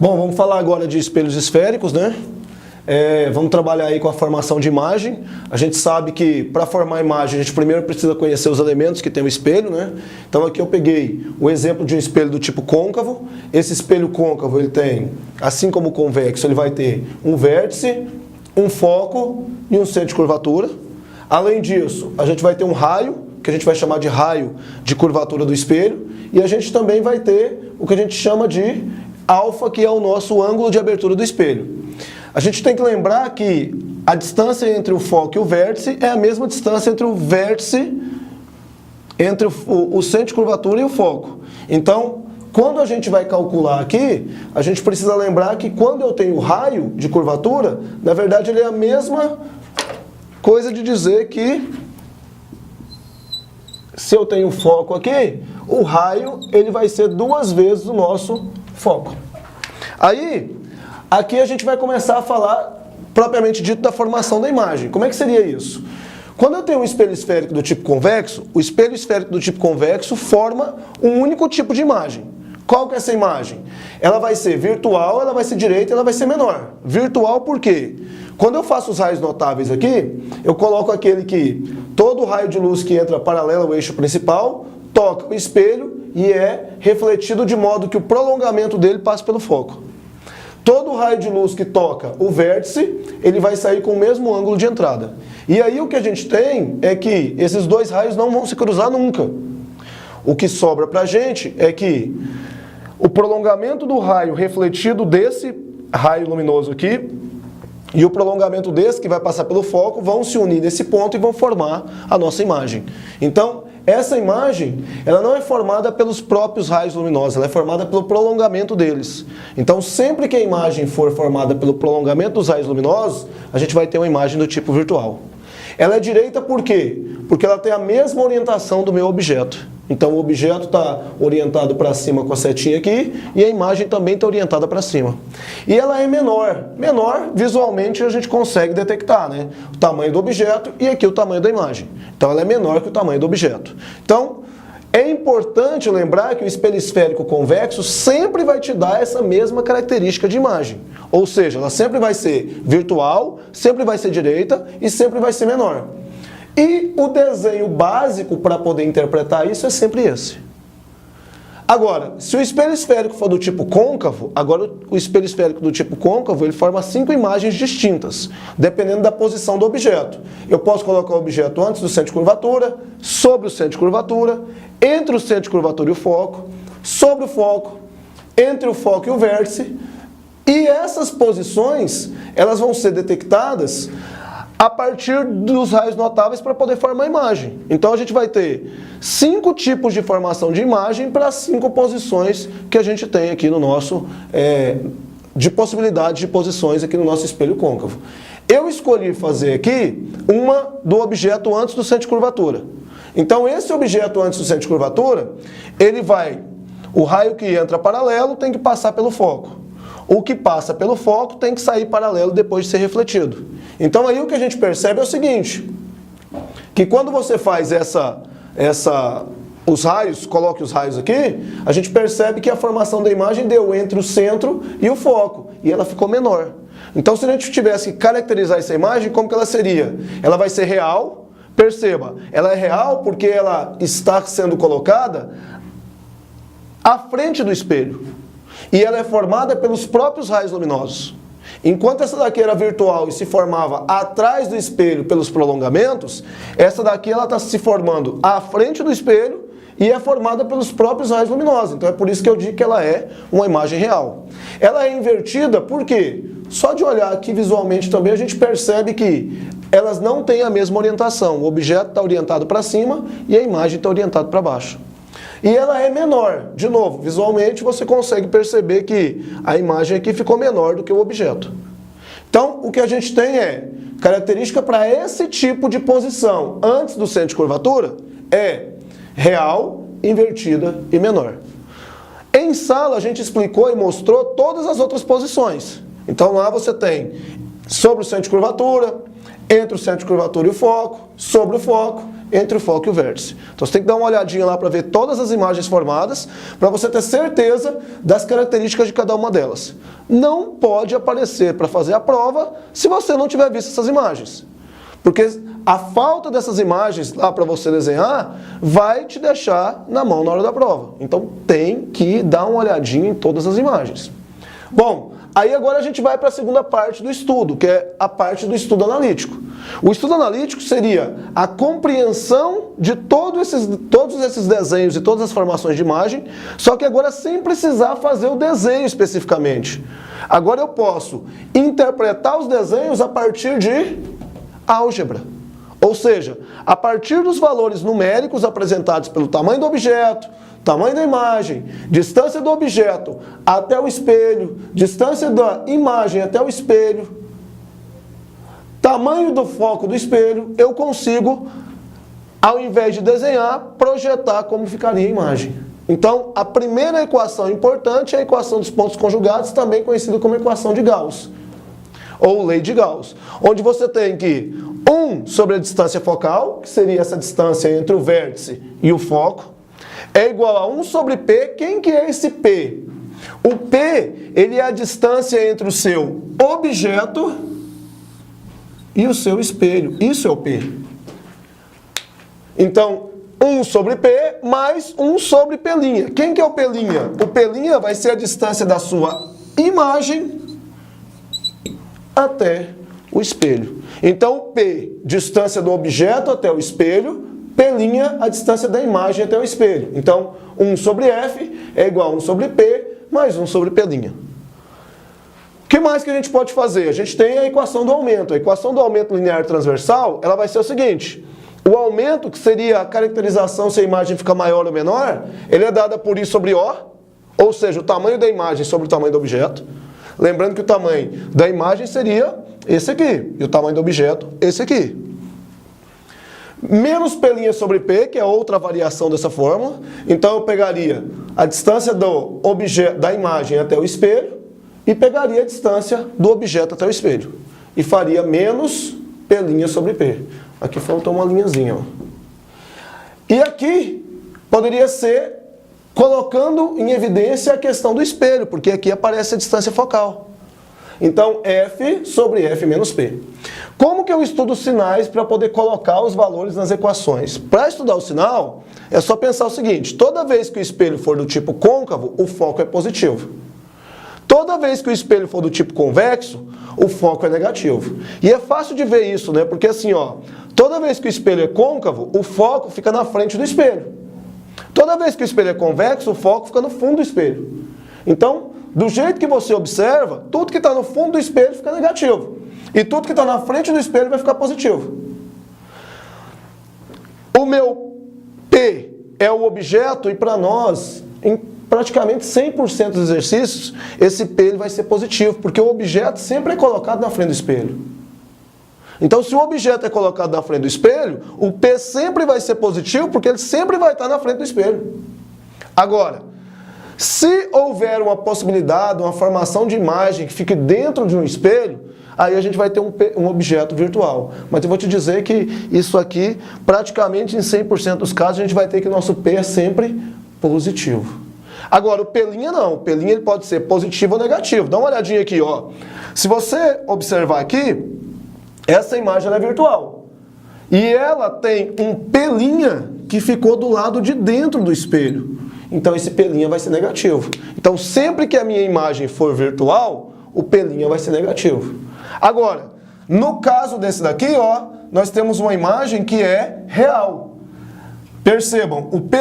Bom, vamos falar agora de espelhos esféricos, né? Vamos trabalhar aí com a formação de imagem. A gente sabe que para formar imagem a gente primeiro precisa conhecer os elementos que tem o espelho, né? Então aqui eu peguei o exemplo de um espelho do tipo côncavo. Esse espelho côncavo ele tem, assim como o convexo, ele vai ter um vértice, um foco e um centro de curvatura. Além disso, a gente vai ter um raio, que a gente vai chamar de raio de curvatura do espelho, e a gente também vai ter o que a gente chama de alfa, que é o nosso ângulo de abertura do espelho. A gente tem que lembrar que a distância entre o foco e o vértice é a mesma distância entre o vértice, entre o centro de curvatura e o foco. Então, quando a gente vai calcular aqui, a gente precisa lembrar que quando eu tenho raio de curvatura, na verdade ele é a mesma coisa de dizer que se eu tenho foco aqui, o raio ele vai ser 2 vezes o nosso foco. Aí, aqui a gente vai começar a falar propriamente dito da formação da imagem. Como é que seria isso? Quando eu tenho um espelho esférico do tipo convexo, o espelho esférico do tipo convexo forma um único tipo de imagem. Qual que é essa imagem? Ela vai ser virtual, ela vai ser direita, ela vai ser menor. Virtual por quê? Quando eu faço os raios notáveis aqui, eu coloco aquele que todo raio de luz que entra paralelo ao eixo principal toca o espelho e é refletido de modo que o prolongamento dele passe pelo foco. Todo raio de luz que toca o vértice, ele vai sair com o mesmo ângulo de entrada. E aí o que a gente tem é que esses dois raios não vão se cruzar nunca. O que sobra pra gente é que o prolongamento do raio refletido desse raio luminoso aqui e o prolongamento desse que vai passar pelo foco vão se unir nesse ponto e vão formar a nossa imagem. Então, essa imagem, ela não é formada pelos próprios raios luminosos, ela é formada pelo prolongamento deles. Então, sempre que a imagem for formada pelo prolongamento dos raios luminosos, a gente vai ter uma imagem do tipo virtual. Ela é direita por quê? Porque ela tem a mesma orientação do meu objeto. Então, o objeto está orientado para cima com a setinha aqui e a imagem também está orientada para cima. E ela é menor. Menor, visualmente, a gente consegue detectar, né? O tamanho do objeto e aqui o tamanho da imagem. Então, ela é menor que o tamanho do objeto. Então, é importante lembrar que o espelho esférico convexo sempre vai te dar essa mesma característica de imagem. Ou seja, ela sempre vai ser virtual, sempre vai ser direita e sempre vai ser menor. E o desenho básico para poder interpretar isso é sempre esse. Agora, se o espelho esférico for do tipo côncavo, agora o espelho esférico do tipo côncavo, ele forma 5 imagens distintas, dependendo da posição do objeto. Eu posso colocar o objeto antes do centro de curvatura, sobre o centro de curvatura, entre o centro de curvatura e o foco, sobre o foco, entre o foco e o vértice. E essas posições, elas vão ser detectadas a partir dos raios notáveis para poder formar a imagem. Então a gente vai ter 5 tipos de formação de imagem para 5 posições que a gente tem aqui no nosso, de possibilidade de posições aqui no nosso espelho côncavo. Eu escolhi fazer aqui uma do objeto antes do centro de curvatura. Então esse objeto antes do centro de curvatura, o raio que entra paralelo tem que passar pelo foco. O que passa pelo foco tem que sair paralelo depois de ser refletido. Então aí o que a gente percebe é o seguinte, que quando você faz os raios, coloque os raios aqui, a gente percebe que a formação da imagem deu entre o centro e o foco, e ela ficou menor. Então se a gente tivesse que caracterizar essa imagem, como que ela seria? Ela vai ser real, perceba, ela é real porque ela está sendo colocada à frente do espelho. E ela é formada pelos próprios raios luminosos. Enquanto essa daqui era virtual e se formava atrás do espelho pelos prolongamentos, essa daqui ela está se formando à frente do espelho e é formada pelos próprios raios luminosos. Então é por isso que eu digo que ela é uma imagem real. Ela é invertida por quê? Só de olhar aqui visualmente também a gente percebe que elas não têm a mesma orientação. O objeto está orientado para cima e a imagem está orientada para baixo. E ela é menor. De novo, visualmente você consegue perceber que a imagem aqui ficou menor do que o objeto. Então, o que a gente tem é característica para esse tipo de posição antes do centro de curvatura é real, invertida e menor. Em sala a gente explicou e mostrou todas as outras posições. Então lá você tem sobre o centro de curvatura, entre o centro de curvatura e o foco, sobre o foco entre o foco e o vértice. Então você tem que dar uma olhadinha lá para ver todas as imagens formadas, para você ter certeza das características de cada uma delas. Não pode aparecer para fazer a prova se você não tiver visto essas imagens. Porque a falta dessas imagens lá para você desenhar vai te deixar na mão na hora da prova. Então tem que dar uma olhadinha em todas as imagens. Bom, aí agora a gente vai para a segunda parte do estudo, que é a parte do estudo analítico. O estudo analítico seria a compreensão de todos esses desenhos e todas as formações de imagem, só que agora sem precisar fazer o desenho especificamente. Agora eu posso interpretar os desenhos a partir de álgebra. Ou seja, a partir dos valores numéricos apresentados pelo tamanho do objeto, tamanho da imagem, distância do objeto até o espelho, distância da imagem até o espelho, tamanho do foco do espelho, eu consigo, ao invés de desenhar, projetar como ficaria a imagem. Então, a primeira equação importante é a equação dos pontos conjugados, também conhecida como equação de Gauss, ou lei de Gauss, onde você tem que 1 sobre a distância focal, que seria essa distância entre o vértice e o foco, é igual a 1 sobre P. Quem que é esse P? O P, ele é a distância entre o seu objeto e o seu espelho. Isso é o P. Então, 1 sobre P mais 1 sobre P'. Quem que é o P'? O P' vai ser a distância da sua imagem até o espelho. Então, P, distância do objeto até o espelho, P', a distância da imagem até o espelho. Então, 1 sobre F é igual a 1 sobre P mais 1 sobre P'. O que mais que a gente pode fazer? A gente tem a equação do aumento. A equação do aumento linear transversal, ela vai ser o seguinte: o aumento, que seria a caracterização se a imagem fica maior ou menor, ele é dada por I sobre O, ou seja, o tamanho da imagem sobre o tamanho do objeto. Lembrando que o tamanho da imagem seria esse aqui, e o tamanho do objeto, esse aqui. Menos P' sobre P, que é outra variação dessa fórmula. Então eu pegaria a distância do objeto, da imagem até o espelho, e pegaria a distância do objeto até o espelho. E faria menos P' sobre P. Aqui faltou uma linhazinha, ó. E aqui poderia ser colocando em evidência a questão do espelho, porque aqui aparece a distância focal. Então, F sobre F menos P. Como que eu estudo os sinais para poder colocar os valores nas equações? Para estudar o sinal, é só pensar o seguinte: toda vez que o espelho for do tipo côncavo, o foco é positivo. Toda vez que o espelho for do tipo convexo, o foco é negativo. E é fácil de ver isso, né? Porque assim, ó, toda vez que o espelho é côncavo, o foco fica na frente do espelho. Toda vez que o espelho é convexo, o foco fica no fundo do espelho. Então, do jeito que você observa, tudo que está no fundo do espelho fica negativo. E tudo que está na frente do espelho vai ficar positivo. O meu P é o objeto e para nós, em praticamente 100% dos exercícios, esse P ele vai ser positivo, porque o objeto sempre é colocado na frente do espelho. Então, se o objeto é colocado na frente do espelho, o P sempre vai ser positivo, porque ele sempre vai estar na frente do espelho. Agora, se houver uma possibilidade, uma formação de imagem que fique dentro de um espelho, aí a gente vai ter um objeto virtual. Mas eu vou te dizer que isso aqui, praticamente em 100% dos casos, a gente vai ter que o nosso P é sempre positivo. Agora, o P' não. O P' ele pode ser positivo ou negativo. Dá uma olhadinha aqui, ó. Se você observar aqui, essa imagem ela é virtual. E ela tem um P' que ficou do lado de dentro do espelho. Então esse P' vai ser negativo. Então sempre que a minha imagem for virtual, o P' vai ser negativo. Agora, no caso desse daqui, ó, nós temos uma imagem que é real. Percebam, o P'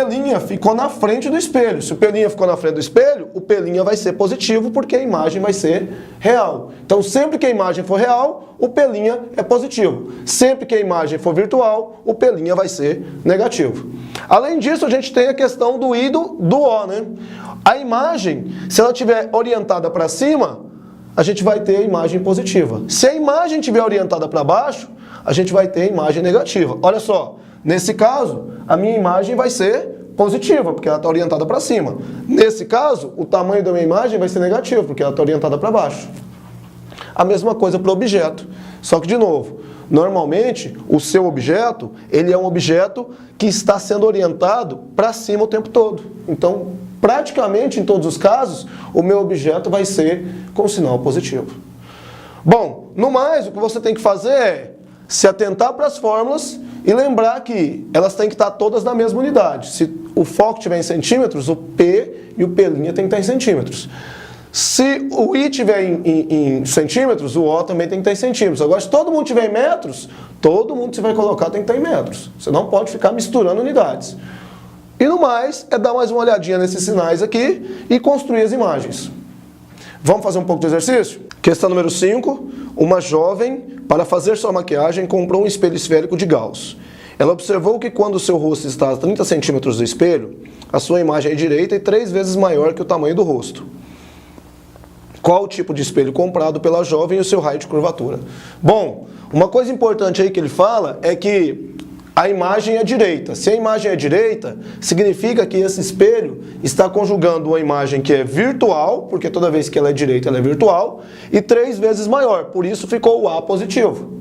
ficou na frente do espelho. Se o P' ficou na frente do espelho, o P' vai ser positivo porque a imagem vai ser real. Então, sempre que a imagem for real, o P' é positivo. Sempre que a imagem for virtual, o P' vai ser negativo. Além disso, a gente tem a questão do I do O, né? A imagem, se ela estiver orientada para cima, a gente vai ter a imagem positiva. Se a imagem estiver orientada para baixo, a gente vai ter a imagem negativa. Olha só. Nesse caso, a minha imagem vai ser positiva, porque ela está orientada para cima. Nesse caso, o tamanho da minha imagem vai ser negativo, porque ela está orientada para baixo. A mesma coisa para o objeto. Só que, de novo, normalmente, o seu objeto, ele é um objeto que está sendo orientado para cima o tempo todo. Então, praticamente em todos os casos, o meu objeto vai ser com sinal positivo. Bom, no mais, o que você tem que fazer é se atentar para as fórmulas e lembrar que elas têm que estar todas na mesma unidade. Se o foco estiver em centímetros, o P e o P' tem que estar em centímetros. Se o I estiver em centímetros, o O também tem que estar em centímetros. Agora, se todo mundo estiver em metros, todo mundo que você vai colocar tem que estar em metros. Você não pode ficar misturando unidades. E no mais, é dar mais uma olhadinha nesses sinais aqui e construir as imagens. Vamos fazer um pouco de exercício? Questão número 5. Uma jovem, para fazer sua maquiagem, comprou um espelho esférico de Gauss. Ela observou que quando o seu rosto está a 30 centímetros do espelho, a sua imagem é direita e 3 vezes maior que o tamanho do rosto. Qual o tipo de espelho comprado pela jovem e o seu raio de curvatura? Bom, uma coisa importante aí que ele fala é que a imagem é direita. Se a imagem é direita, significa que esse espelho está conjugando uma imagem que é virtual, porque toda vez que ela é direita, ela é virtual, e 3 vezes maior, por isso ficou o A positivo.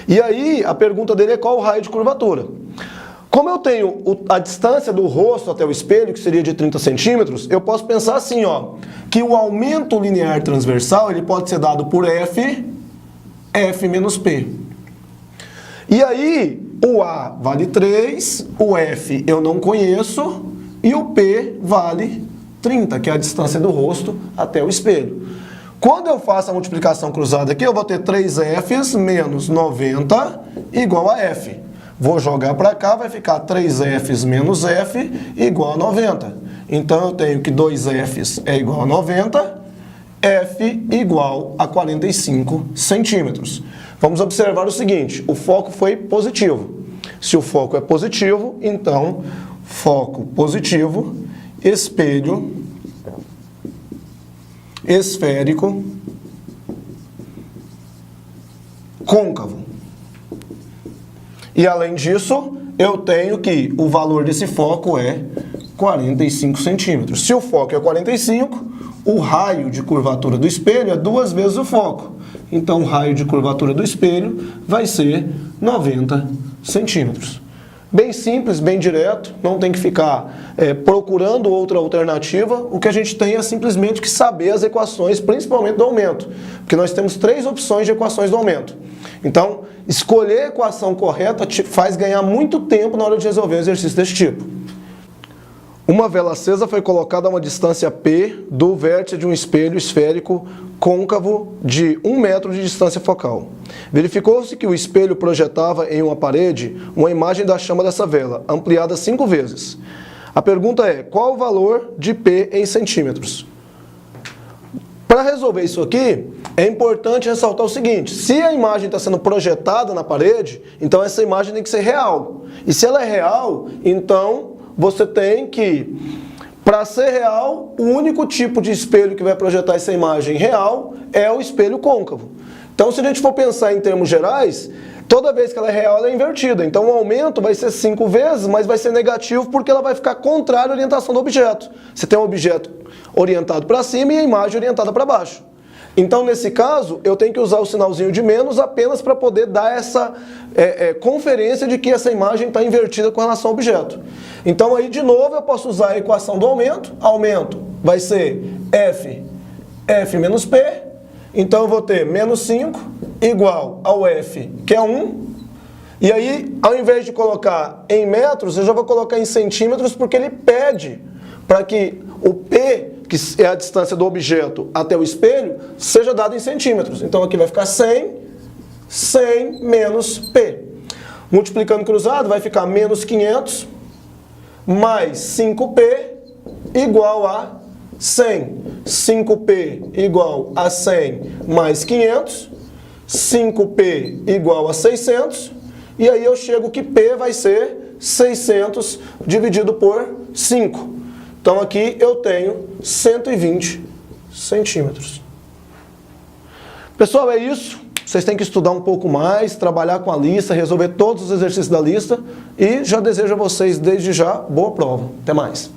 E aí, a pergunta dele é qual o raio de curvatura. Como eu tenho a distância do rosto até o espelho, que seria de 30 centímetros, eu posso pensar assim, ó, que o aumento linear transversal ele pode ser dado por F menos P. E aí, o A vale 3, o F eu não conheço, e o P vale 30, que é a distância do rosto até o espelho. Quando eu faço a multiplicação cruzada aqui, eu vou ter 3Fs menos 90 igual a F. Vou jogar para cá, vai ficar 3Fs menos F igual a 90. Então eu tenho que 2Fs é igual a 90, F igual a 45 centímetros. Vamos observar o seguinte, o foco foi positivo. Se o foco é positivo, então foco positivo, espelho esférico côncavo. E além disso, eu tenho que o valor desse foco é 45 centímetros. Se o foco é 45, o raio de curvatura do espelho é 2 vezes o foco. Então, o raio de curvatura do espelho vai ser 90 centímetros. Bem simples, bem direto, não tem que ficar procurando outra alternativa. O que a gente tem é simplesmente que saber as equações, principalmente do aumento. Porque nós temos 3 opções de equações do aumento. Então, escolher a equação correta te faz ganhar muito tempo na hora de resolver um exercício desse tipo. Uma vela acesa foi colocada a uma distância P do vértice de um espelho esférico côncavo de 1 metro de distância focal. Verificou-se que o espelho projetava em uma parede uma imagem da chama dessa vela, ampliada 5 vezes. A pergunta é, qual o valor de P em centímetros? Para resolver isso aqui, é importante ressaltar o seguinte, se a imagem está sendo projetada na parede, então essa imagem tem que ser real. E se ela é real, então você tem que, para ser real, o único tipo de espelho que vai projetar essa imagem real é o espelho côncavo. Então, se a gente for pensar em termos gerais, toda vez que ela é real, ela é invertida. Então, o aumento vai ser 5 vezes, mas vai ser negativo porque ela vai ficar contrária à orientação do objeto. Você tem um objeto orientado para cima e a imagem orientada para baixo. Então, nesse caso, eu tenho que usar o sinalzinho de menos apenas para poder dar essa conferência de que essa imagem está invertida com relação ao objeto. Então, aí, de novo, eu posso usar a equação do aumento. Aumento vai ser F menos P. Então, eu vou ter menos 5 igual ao F, que é 1. E aí, ao invés de colocar em metros, eu já vou colocar em centímetros, porque ele pede para que o P, que é a distância do objeto até o espelho, seja dado em centímetros. Então aqui vai ficar 100 menos P. Multiplicando cruzado vai ficar menos 500 mais 5P igual a 100. 5P igual a 100 mais 500. 5P igual a 600. E aí eu chego que P vai ser 600 dividido por 5. Então aqui eu tenho 120 centímetros. Pessoal, é isso. Vocês têm que estudar um pouco mais, trabalhar com a lista, resolver todos os exercícios da lista. E já desejo a vocês, desde já, boa prova. Até mais.